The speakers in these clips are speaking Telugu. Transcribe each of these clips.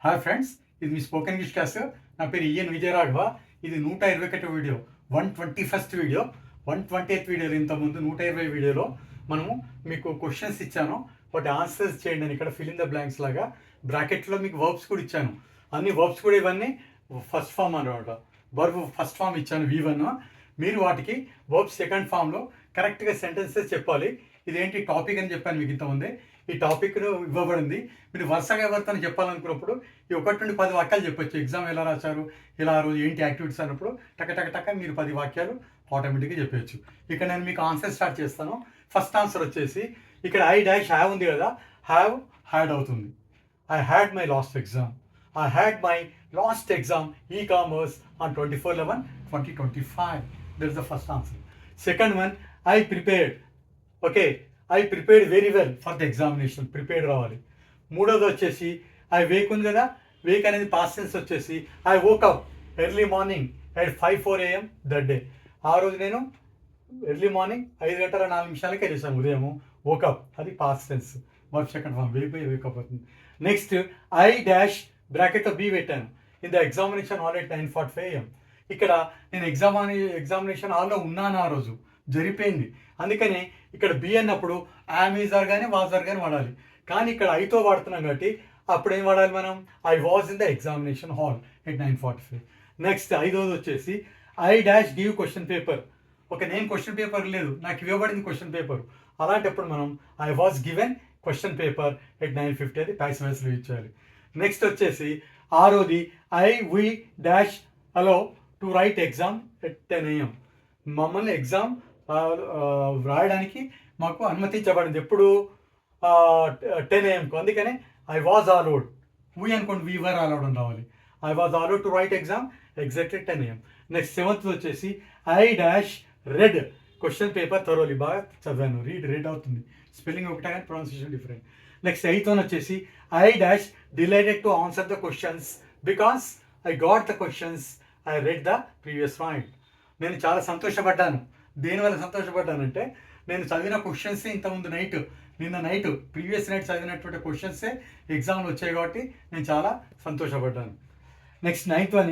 హాయ్ ఫ్రెండ్స్, ఇది మీ స్పోకెన్ ఇంగ్లీష్ క్లాస్. నా పేరు ఈఎన్ విజయరాఘవ. ఇది 121 వీడియో, 121st వీడియో. 120th వీడియోలో ఇంతకుముందు 120 వీడియోలో మనము మీకు క్వశ్చన్స్ ఇచ్చాను, వాటి ఆన్సర్స్ చేయండి అని ఇక్కడ ఫిల్ ఇన్ ద బ్లాంక్స్ లాగా బ్రాకెట్లో మీకు వర్బ్స్ కూడా ఇచ్చాను. అన్ని వర్బ్స్ కూడా ఇవన్నీ ఫస్ట్ ఫామ్ అనమాట. వర్బ్ ఫస్ట్ ఫామ్ ఇచ్చాను V1. మీరు వాటికి వర్బ్ సెకండ్ ఫామ్లో కరెక్ట్గా సెంటెన్సెస్ చెప్పాలి. ఇదేంటి టాపిక్ అని చెప్పాను మీకు ఇంతకుముందే. ఈ టాపిక్ ఇవ్వబడింది. మీరు వరుసగా ఎవరితో చెప్పాలనుకున్నప్పుడు ఈ 1 నుండి 10 వాక్యాలు చెప్పొచ్చు. ఎగ్జామ్ ఎలా రాశారు, ఇలా రోజు ఏంటి యాక్టివిటీస్ అన్నప్పుడు టక మీరు 10 వాక్యాలు ఆటోమేటిక్గా చెప్పవచ్చు. ఇక్కడ నేను మీకు ఆన్సర్ స్టార్ట్ చేస్తాను. ఫస్ట్ ఆన్సర్ వచ్చేసి ఇక్కడ ఐ డాష్ హ్యావ్ ఉంది కదా, హ్యావ్ హ్యాడ్ అవుతుంది. I had my last exam. I had my last exam e-commerce on 24/11/2025. That is the first answer. Second one, I prepared. Okay, I prepared very well for the examination. Prepared రావాలి. మూడోది వచ్చేసి ఐ వేక్ ఉంది కదా, వేక్ అనేది పాస్ట్ టెన్స్ వచ్చేసి I woke up early morning at 5:04 AM that day. ఆ రోజు నేను ఎర్లీ మార్నింగ్ 5:04 లేచాను ఉదయము. వోకప్ అది past tense, verb second form. Wake up అవుతుంది. నెక్స్ట్ ఐ డాష్ బ్రాకెట్లో బి పెట్టాను. In the examination hall at 9:45 AM. ఇక్కడ నేను ఎగ్జామినేషన్ హాల్లో ఉన్నాను, ఆ రోజు జరిపోయింది. అందుకని ఇక్కడ బి అన్నప్పుడు యామ్ ఈజర్ కానీ వాజర్ కానీ వాడాలి. కానీ ఇక్కడ ఐతో వాడుతున్నాం కాబట్టి అప్పుడు ఏం వాడాలి మనం? I was in the examination hall at 9:45. Next ఐదోది వచ్చేసి I dash give question paper. Okay, నేను క్వశ్చన్ పేపర్ లేదు, నాకు ఇవ్వబడింది క్వశ్చన్ పేపర్. అలాంటప్పుడు మనం I was given question paper at 9:50 అది ప్యాసివ్ వాయిస్లో యూజ్ చేయాలి. నెక్స్ట్ వచ్చేసి ఆరోది I V dash allow to write exam at 10 AM. మమ్మల్ని ఎగ్జామ్ వ్రాయడానికి మాకు అనుమతించబడింది. ఎప్పుడు? 10 AM. అందుకనే ఐ వాజ్ అలౌడ్. వీ అనుకోండి, వీ వర్ అలౌడ్ అని రావాలి. I was allowed to write exam exactly 10 AM. Next seventh వచ్చేసి I dash read question paper thoroughly. బాగా చదివాను. రెడ్ అవుతుంది, స్పెల్లింగ్ ఒకటే కానీ pronunciation different. Next eighth one వచ్చేసి I dash delighted to answer the questions because I got the questions I read the previous point. నేను చాలా సంతోషపడ్డాను. దేనివల్ల సంతోషపడ్డానంటే నేను చదివిన క్వశ్చన్సే ఇంతకుముందు నిన్న నైట్ ప్రీవియస్ నైట్ చదివినటువంటి క్వశ్చన్సే ఎగ్జామ్లో వచ్చాయి కాబట్టి నేను చాలా సంతోషపడ్డాను. Next ninth one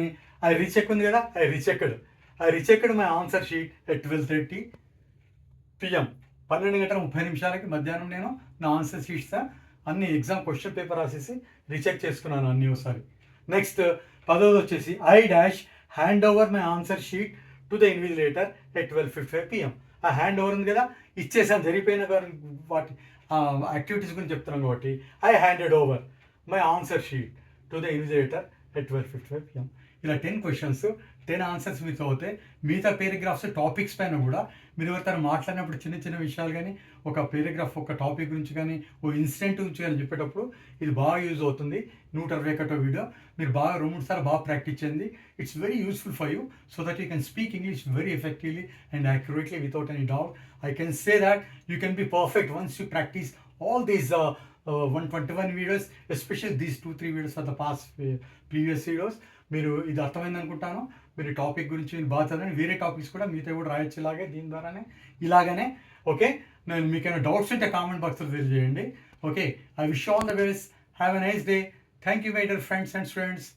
I recheck ఉంది కదా, I rechecked my answer sheet at 12:30 PM. 12:30 మధ్యాహ్నం నేను నా ఆన్సర్ షీట్స్ అన్ని ఎగ్జామ్ క్వశ్చన్ పేపర్ రాసేసి రీచెక్ చేసుకున్నాను అన్నీ ఒకసారి. నెక్స్ట్ 10వ వచ్చేసి I dash hand over my answer sheet to the invigilator at 12:55 PM. ఆ హ్యాండ్ ఓవర్ ఉంది కదా, ఇచ్చేసాను. జరిగిపోయిన వాటి యాక్టివిటీస్ గురించి చెప్తున్నాను కాబట్టి I handed over my answer sheet to the invigilator at 12:55 PM. ఇలా 10 క్వశ్చన్స్, 10 ఆన్సర్స్ మీతో అవుతాయి. మిగతా పేరాగ్రాఫ్స్ టాపిక్స్ పైన కూడా మీరు ఎవరితో మాట్లాడినప్పుడు చిన్న విషయాలు కానీ, ఒక పేరాగ్రాఫ్ ఒక టాపిక్ గురించి కానీ, ఓ ఇన్సిడెంట్ గురించి కానీ చెప్పేటప్పుడు ఇది బాగా యూజ్ అవుతుంది. 121 వీడియో మీరు బాగా 2-3 సార్లు బాగా ప్రాక్టీస్ చేయండి. It's very useful for you so that you can speak English very effectively and accurately without any doubt. I can say that you can be perfect once you practice all these 121 videos, especially these 2-3 videos are the past previous videos. మీరు ఇది అర్థమైంది అనుకుంటాను. మీరు టాపిక్ గురించి మీరు బాగా చదవండి. వేరే టాపిక్స్ కూడా మీతో కూడా రాయొచ్చు దీని ద్వారానే ఇలాగనే. ఓకే, నేను మీకైనా డౌట్స్ ఉంటే కామెంట్ బాక్స్లో తెలియజేయండి. Okay, I wish all the best. Have a nice day. Thank you my dear friends and students.